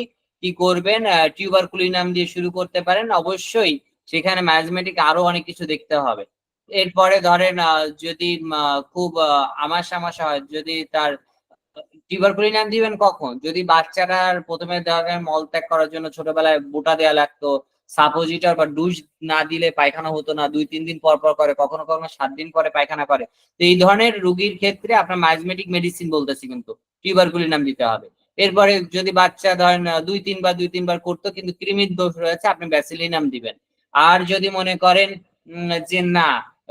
কি করবেন, টিউবারকুলিনাম দিয়ে শুরু করতে পারেন। অবশ্যই সেখানে ম্যাজমেটিক আরো অনেক কিছু দেখতে হবে। এরপরে ধরেন যদি খুব আমাশা হয়, যদি তার টিউবারকুলিনাম দিবেন কখন, যদি বাচ্চাটার প্রথমে ধরেন মলত্যাগ করার জন্য ছোটবেলায় বোটা দেওয়া লাগতো, সাপোজিটর বা ডুশ না দিলে পায়খানা হতো না, 2-3 দিন পর পর করে, কখনো কখনো 7 দিন পরে পায়খানা করে, তো এই ধরনের রোগীর ক্ষেত্রে আপনার মাইজমেটিক মেডিসিন বলতেছি কিন্তু টিউবারকুলিনাম দিতে হবে। এরপরে যদি বাচ্চা ধরেন 2-3 বার করতো কিন্তু কৃমির দোষ রয়েছে, আপনি ব্যাসিলিনাম দিবেন। আর যদি মনে করেন যে না,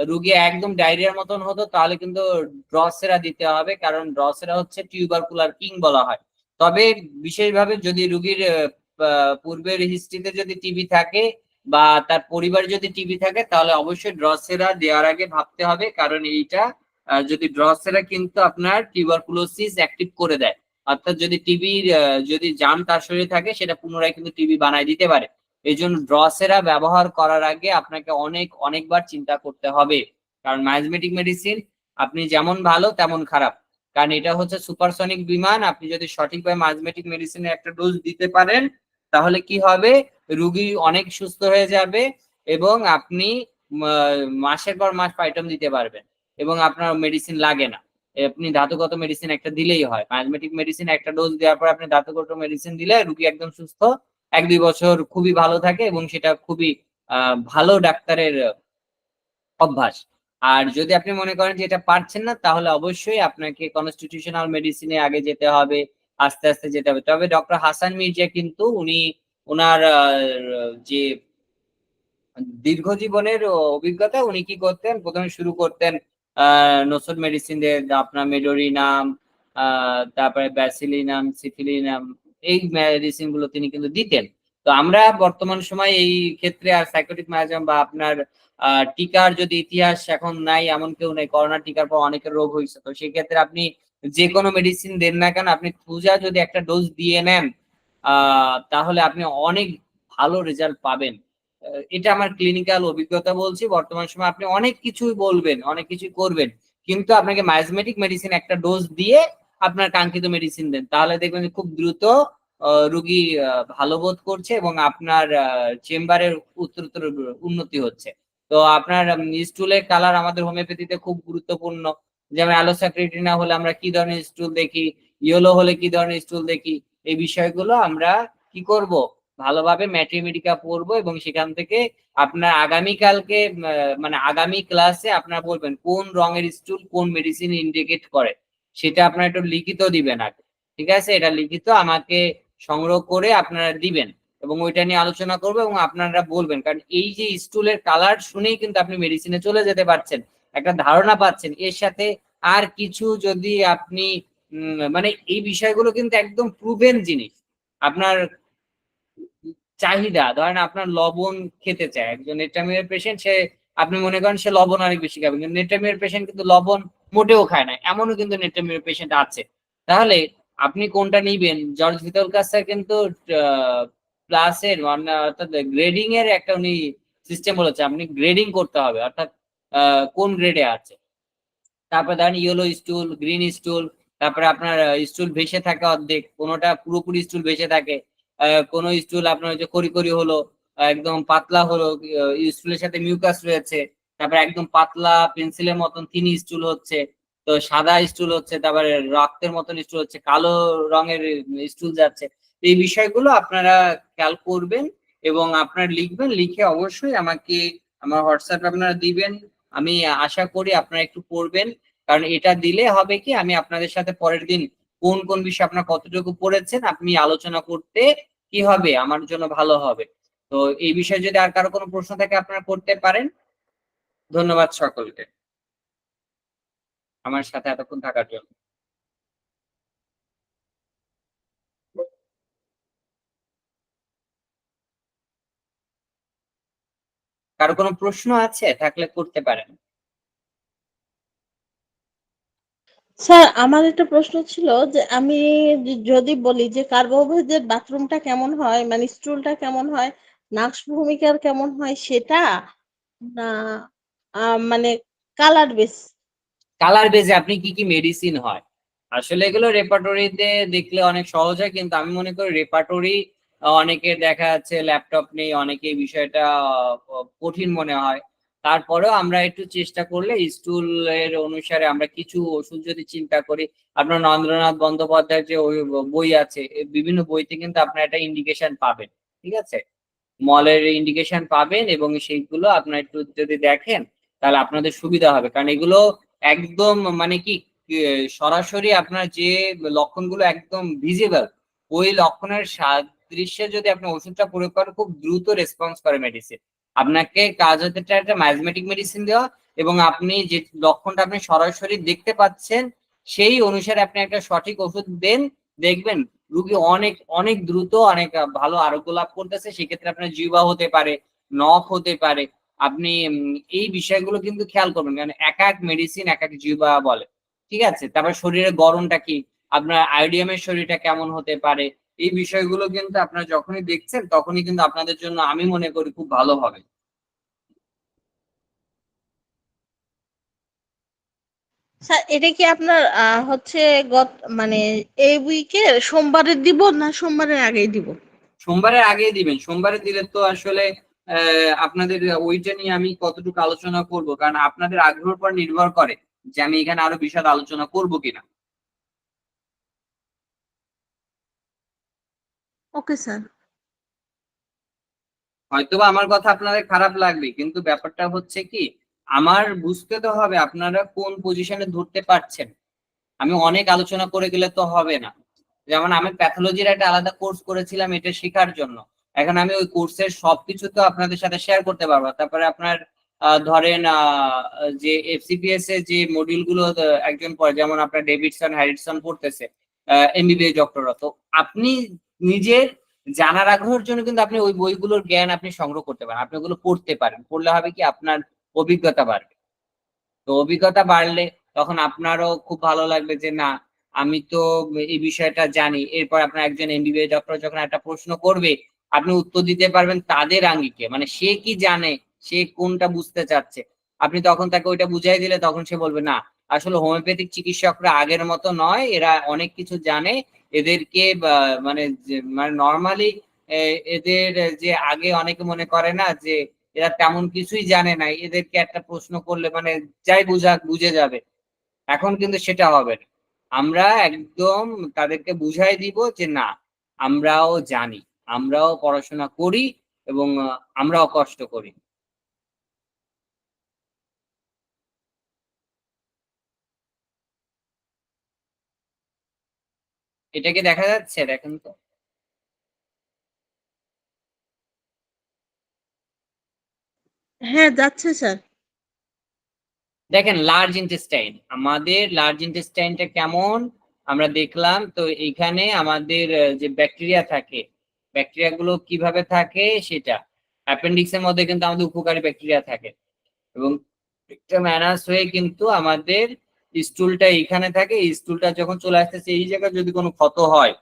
রুগী একদম ডায়রিয়ার মতন হতো, তাহলে কিন্তু ড্রসেরা দিতে হবে, কারণ ড্রসেরা হচ্ছে টিউবারকুলার কিং বলা হয়। তবে বিশেষভাবে যদি রুগীর পূর্বের হিস্ট্রিতে যদি টিবি থাকে বা তার পরিবার যদি টিবি থাকে, তাহলে অবশ্যই ড্রসেরা দেওয়ার আগে ভাবতে হবে, কারণ এইটা যদি ড্রসেরা কিন্তু আপনার টিউবারকুলোসিস অ্যাক্টিভ করে দেয়, অর্থাৎ যদি টিবির যদি জার্ম তার শরীরে থাকে সেটা পুনরায় কিন্তু টিবি বানায় দিতে পারে। এই জন্য ড্রসেরা ব্যবহার করার আগে আপনাকে অনেকবার চিন্তা করতে হবে, কারণ মাইজমেটিক মেডিসিন আপনি যেমন ভালো তেমন খারাপ, কারণ এটা হচ্ছে সুপারসনিক বিমান। আপনি যদি সঠিকভাবে মাইজমেটিক মেডিসিনের একটা ডোজ দিতে পারেন তাহলে কি হবে, রুগী অনেক সুস্থ হয়ে যাবে এবং আপনি মাসের পর মাস পাইটম দিতে পারবেন এবং আপনার মেডিসিন লাগে না। আপনি ধাতুগত মেডিসিন একটা দিলেই হয়, মাইজমেটিক মেডিসিন একটা ডোজ দেওয়ার পর আপনি ধাতুগত মেডিসিন দিলে রুগী একদম সুস্থ 1-2 বছর খুবই ভালো থাকে এবং সেটা খুবই ভালো ডাক্তারের অভ্যাস। আর যদি আপনি মনে করেন যে এটা পারছেন না, তাহলে অবশ্যই আপনাকে কনস্টিটিউশনাল মেডিসিনে আগে যেতে হবে, আস্তে আস্তে যেতে হবে। তবে ডক্টর হাসান মির্জা কিন্তু উনি ওনার যে দীর্ঘ জীবনের অভিজ্ঞতা, উনি কি করতেন, প্রথমে শুরু করতেন নসল মেডিসিন দিয়ে, আপনার মেডোরিনাম, তারপরে ব্যাসিলিনাম, সিফিলিনাম, এই মেডিসিন গুলো তিনি কিন্তু দিতেন। তো আমরা বর্তমান সময় এই ক্ষেত্রে আর সাইকোটিক মায়াজম বা আপনার টিকার যদি ইতিহাস এখন নাই এমন কেউ নেই, করোনা টিকার পর অনেকের রোগ হয়েছে, তো সেই ক্ষেত্রে আপনি যে কোনো মেডিসিন দেন না কেন, আপনি পূজা যদি একটা ডোজ দিয়ে নেন তাহলে আপনি অনেক ভালো রেজাল্ট পাবেন। এটা আমার ক্লিনিক্যাল অভিজ্ঞতা বলছি। বর্তমান সময় আপনি অনেক কিছুই বলবেন, অনেক কিছুই করবেন, কিন্তু আপনাকে মাইজমেটিক মেডিসিন একটা ডোজ দিয়ে আপনার কাঙ্ক্ষিত মেডিসিন দেন, তাহলে দেখবেন যে খুব দ্রুত রুগী ভালো বোধ করছে এবং আপনার চেম্বারের উত্তরোত্তর উন্নতি হচ্ছে। তো আপনার স্টুলের কালার আমাদের হোমিওপ্যাথিতে খুব গুরুত্বপূর্ণ। যেমন অ্যালোস্যাক্রিটিনা হলে আমরা কি ধরনের স্টুল দেখি, ইয়েলো হলে কি ধরনের স্টুল দেখি, এই বিষয়গুলো আমরা কি করব, ভালোভাবে ম্যাথমেটিকা পড়বো এবং সেখান থেকে আপনার আগামীকালকে মানে আগামী ক্লাসে আপনারা বলবেন কোন রঙের স্টুল কোন মেডিসিন ইন্ডিকেট করে, সেটা আপনারা একটু লিখিত দিবেন আগে, ঠিক আছে? এটা লিখিত আমাকে সংগ্রহ করে আপনারা দিবেন এবং ওইটা নিয়ে আলোচনা করবো এবং আপনারা বলবেন, কারণ এই যে স্টুলের কালার শুনেই কিন্তু আপনি মেডিসিনে চলে যেতে পারছেন, একটা ধারণা পাচ্ছেন। এর সাথে আর কিছু যদি আপনি মানে এই বিষয়গুলো কিন্তু একদম প্রুভেন জিনিস। আপনার চাহিদা, ধরেন আপনার লবণ খেতে চায় একজন নেট্রামিয়ার পেশেন্ট, সে আপনি মনে করেন সে লবণ অনেক বেশি খাবে, কিন্তু নেট্রামিয়ার পেশেন্ট কিন্তু লবণ মোটেও খায় না, এমনও কিন্তু নেট্রামিয়ার পেশেন্ট আছে। তাহলে আপনি কোনটা নিবেন? জর্জ ভিতলকার কিন্তু ক্লাসের মানে অর্থাৎ গ্রেডিং এর একটা উনি সিস্টেম বলেছে, আপনি গ্রেডিং করতে হবে, অর্থাৎ কোন গ্রেডে আছে। তারপরে ধরেন ইয়েলো স্টুল, গ্রিন স্টুল, তারপরে আপনার স্টুল ভেসে থাকে অর্ধেক, কোনোটা পুরোপুরি স্টুল ভেসে থাকে, কোনো স্টুল আপনার যে করি হলো, একদম পাতলা হলো, স্টুলের সাথে মিউকাস রয়েছে, তারপরে একদম পাতলা পেন্সিলের মতন থিন স্টুল হচ্ছে, তো সাদা স্টুল হচ্ছে, তারপরে রক্তের মতন স্টুল হচ্ছে, কালো রঙের স্টুল যাচ্ছে। এই বিষয়গুলো আপনারা খেয়াল করবেন এবং আপনারা লিখবেন, লিখে অবশ্যই আমাকে আমার হোয়াটসঅ্যাপে আপনারা দিবেন। আমি আশা করি আপনারা একটু পড়বেন, কারণ এটা দিলে হবে কি আমি আপনাদের সাথে পরের দিন কোন কোন বিষয়ে আপনারা কতটুকু পড়েছেন আপনি আলোচনা করতে কি হবে, আমার জন্য ভালো হবে। তো এই বিষয়ে যদি আর কারো কোনো প্রশ্ন থাকে আপনারা করতে পারেন। ধন্যবাদ সকলকে আমার সাথে এতক্ষণ থাকার জন্য। কারো কোনো প্রশ্ন আছে থাকলে করতে পারেন। স্যার আমার একটা প্রশ্ন ছিল যে আমি যদি বলি যে কার্বোহাইড্রেটের বাথরুমটা কেমন হয়, মানে স্টুলটা কেমন হয়, নাক্স ভূমিকার কেমন হয় সেটা, না মানে কালার বেস? কালার বেজে আপনি কি কি মেডিসিন হয়, আসলে এগুলো রেপার্টরিতে দেখলে অনেক সহজ হয়, কিন্তু আমি মনে করি রেপার্টরি অনেকের দেখা যাচ্ছে ল্যাপটপ নেই, অনেকে এই বিষয়টা কঠিন মনে হয়। তারপরেও আমরা একটু চেষ্টা করলে স্টুলের অনুসারে আমরা কিছু ওষুধ যদি চিন্তা করি, আপনার নরেন্দ্রনাথ বন্দ্যোপাধ্যায়ের যে ওই বই আছে, বিভিন্ন বইতে কিন্তু আপনার একটা ইন্ডিকেশন পাবেন, ঠিক আছে, মলের ইন্ডিকেশন পাবেন, এবং সেইগুলো আপনার একটু যদি দেখেন তাহলে আপনাদের সুবিধা হবে, কারণ এগুলো একদম মানে কি সরাসরি আপনার যে লক্ষণগুলো একদম ভিজিবল, ওই লক্ষণের সাদৃশ্যে যদি আপনি ওষুধটা প্রয়োগ করেন খুব দ্রুত রেসপন্স করে মেডিসিন। আপনাকে কাজ হতে একটা ম্যাজমেটিক মেডিসিন দেওয়া, এবং আপনি যে লক্ষণটা আপনি সরাসরি দেখতে পাচ্ছেন সেই অনুসারে আপনি একটা সঠিক ওষুধ দেন, দেখবেন রুগী অনেক অনেক দ্রুত অনেক ভালো আরোগ্য লাভ করতেছে। সেক্ষেত্রে আপনার জিহ্বা হতে পারে, নখ হতে পারে, আপনি এই বিষয়গুলো কিন্তু খেয়াল করবেন, কারণ এক এক মেডিসিন এক এক জিহ্বা বলে, ঠিক আছে। তারপর শরীরের গড়নটা কি, আপনার আইডিয়ামের শরীরটা কেমন হতে পারে, এই বিষয়গুলো কিন্তু আপনারা যখনই দেখছেন তখনই কিন্তু আপনাদের জন্য আমি মনে করি খুব ভালো হবে। স্যার এটা কি আপনার হচ্ছে গত মানে এই উইকের সোমবারে দিব না সোমবারের আগেই দিব? সোমবারের আগেই দিবেন, সোমবারে দিলে তো আসলে আপনাদের ওইটা নিয়ে আমি কতটুকু আলোচনা করব, কারণ আপনাদের আগ্রহের পর নির্ভর করে যে আমি এখানে আরো বিশদ আলোচনা করব কিনা। Okay sir. হয়তোবা আমার কথা আপনাদের খারাপ লাগবে, কিন্তু ব্যাপারটা হচ্ছে কি আমার বুঝতে তো হবে আপনারা কোন পজিশনে ধরতে পারছেন। আমি অনেক আলোচনা করে গেলে তো হবে না। যেমন আমি প্যাথোলজির একটা আলাদা কোর্স করেছিলাম এটা শেখার জন্য, এখন আমি ওই কোর্সের সবকিছু তো আপনাদের সাথে শেয়ার করতে পারবো না। তারপরে আপনার ধরেন যে এফসিপিএস এর যে মডিউল গুলো একজন পড়ে, যেমন আপনার ডেভিডসন হ্যারিসন পড়তেছে এমবিবিএস ডক্টররা, তো আপনি নিজের জানার আগ্রহের জন্য কিন্তু আপনি ওই বইগুলোর জ্ঞান আপনি সংগ্রহ করতে পারেন, আপনি ওগুলো পড়তে পারেন, পড়লে হবে কি আপনার অভিজ্ঞতা বাড়বে। তো অভিজ্ঞতা বাড়লে তখন আপনারও খুব ভালো লাগবে যে না আমি তো এই বিষয়টা জানি। এরপর আপনার একজন এমবিবিএস ডক্টর যখন একটা প্রশ্ন করবে আপনি উত্তর দিতে পারবেন তাদের আঙ্গিকে, মানে সে কি জানে, সে কোনটা বুঝতে চাচ্ছে, আপনি তখন তাকে ওইটা বুঝাই দিলে তখন সে বলবে না আসলে হোমিওপ্যাথিক চিকিৎসকরা আগের মতো নয়, এরা অনেক কিছু জানে, এদেরকে মানে নর্মালি এদের যে আগে অনেকে মনে করে না যে এরা তেমন কিছুই জানে না, এদেরকে একটা প্রশ্ন করলে মানে যাই বুঝাক বুঝে যাবে, এখন কিন্তু সেটা হবে না। আমরা একদম তাদেরকে বুঝাই দিব যে না আমরাও জানি, আমরাও পড়াশোনা করি, এবং আমরাও কষ্ট করি। এটা কি দেখা যাচ্ছে, দেখেন তো। হ্যাঁ যাচ্ছে স্যার। দেখেন লার্জ ইন্টেস্টাইন, আমাদের লার্জ ইন্টেস্টাইনটা কেমন আমরা দেখলাম, তো এখানে আমাদের যে ব্যাকটেরিয়া থাকে, ব্যাকটেরিয়া গুলো কিভাবে থাকে সেটা, অ্যাপেন্ডিক্স এর মধ্যে কিন্তু আমাদের উপকারী ব্যাকটেরিয়া থাকে, এবং একটা ম্যানাস হয়ে কিন্তু আমাদের স্টুলটা এইখানে থাকে, এই স্টুলটা যখন চলে আসতেছে এই জায়গায় যদি কোনো ক্ষত হয়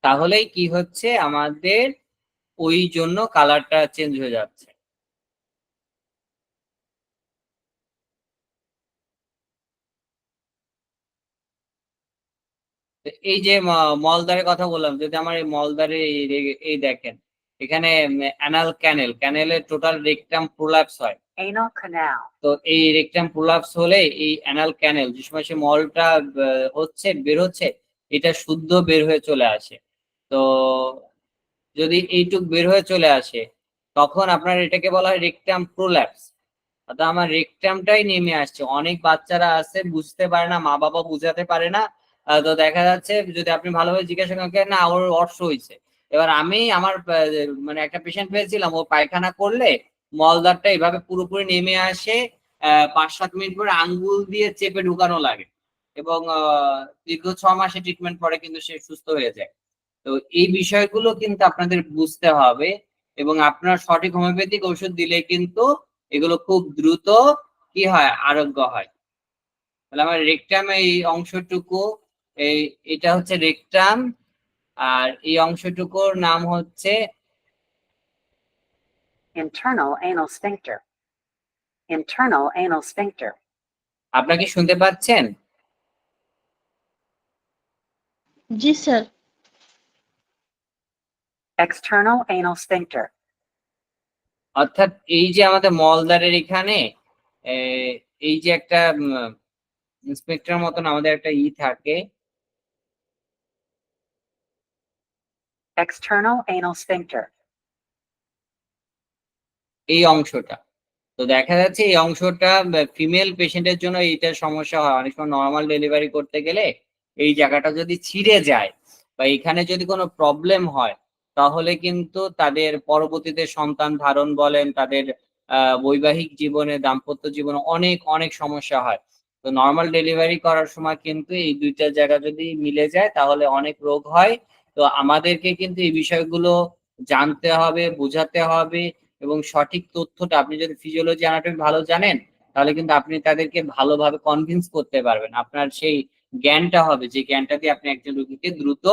তাহলেই কি হচ্ছে আমাদের ওই জন্য কালারটা চেঞ্জ হয়ে যাচ্ছে। এই যে মলদ্বারের কথা বললাম, যদি আমার এই মলদ্বারে এই দেখেন এখানে অ্যানাল ক্যানেলের টোটাল রেকটাম প্রোল্যাপস হয়, Anal canal. তো এই রেকটাম প্রোলাপস হলে এই অ্যানাল ক্যানেল যে সময় সে মলটা বের হচ্ছে এটা শুদ্ধ বের হয়ে চলে আসে। তো যদি এইটুক বের হয়ে চলে আসে তখন আপনার এটাকে বলা হয় রেকটাম প্রোল্যাপস, অর্থাৎ আমার রেকটামটাই নেমে আসছে। অনেক বাচ্চারা আছে বুঝতে পারে না, মা বাবা বুঝাতে পারে না, তো দেখা যাচ্ছে যদি আপনি ভালোভাবে জিজ্ঞাসা করেন না ওর অর্শ হয়েছে। এবার আমি আমার মানে একটা পেশেন্ট পেয়েছিলাম, ও পায়খানা করলে মলদারটা এভাবে পুরোপুরি নেমে আসে, 5-7 মিনিট পরে আঙ্গুল দিয়ে চেপে ঢুকানো লাগে এবং দীর্ঘ 6 মাসে ট্রিটমেন্ট পরে কিন্তু সে সুস্থ হয়ে যায়। তো এই বিষয়গুলো কিন্তু আপনাদের বুঝতে হবে এবং আপনার সঠিক হোমিওপ্যাথিক ওষুধ দিলে কিন্তু এগুলো খুব দ্রুত কি হয়, আরোগ্য হয়। তাহলে আমার রেকটাম এই অংশটুকু, এটা হচ্ছে রেকটাম, আর এই অংশটুকুর নাম হচ্ছে Internal anal sphincter. Internal anal sphincter. আপনারা কি শুনতে পাচ্ছেন? জি স্যার। External anal sphincter. অর্থাৎ এই যে আমাদের মলদ্বারের এখানে এই যে একটা ইন্সপেক্টর মতন আমাদের একটা থাকে, External anal sphincter. এই অংশটা। তো দেখা যাচ্ছে এই অংশটা ফিমেল পেশেন্টের জন্য এইটা সমস্যা হয়। অনেক সময় নর্মাল ডেলিভারি করতে গেলে এই জায়গাটা যদি ছিঁড়ে যায় বা এখানে যদি কোনো প্রবলেম হয় তাহলে কিন্তু তাদের পরবর্তীতে সন্তান ধারণ বলেন, তাদের বৈবাহিক জীবনে, দাম্পত্য জীবনে অনেক অনেক সমস্যা হয়। তো নর্মাল ডেলিভারি করার সময় কিন্তু এই দুইটা জায়গা যদি মিলে যায় তাহলে অনেক রোগ হয়। তো আমাদেরকে কিন্তু এই বিষয়গুলো জানতে হবে, বোঝাতে হবে এবং সঠিক তথ্যটা, আপনি যদি ফিজিওলজি অ্যানাটমি ভালো জানেন তাহলে কিন্তু আপনি তাদেরকে ভালোভাবে কনভিন্স করতে পারবেন। আপনার সেই জ্ঞানটা হবে যে জ্ঞানটা দিয়ে আপনি একজন রোগীকে দ্রুত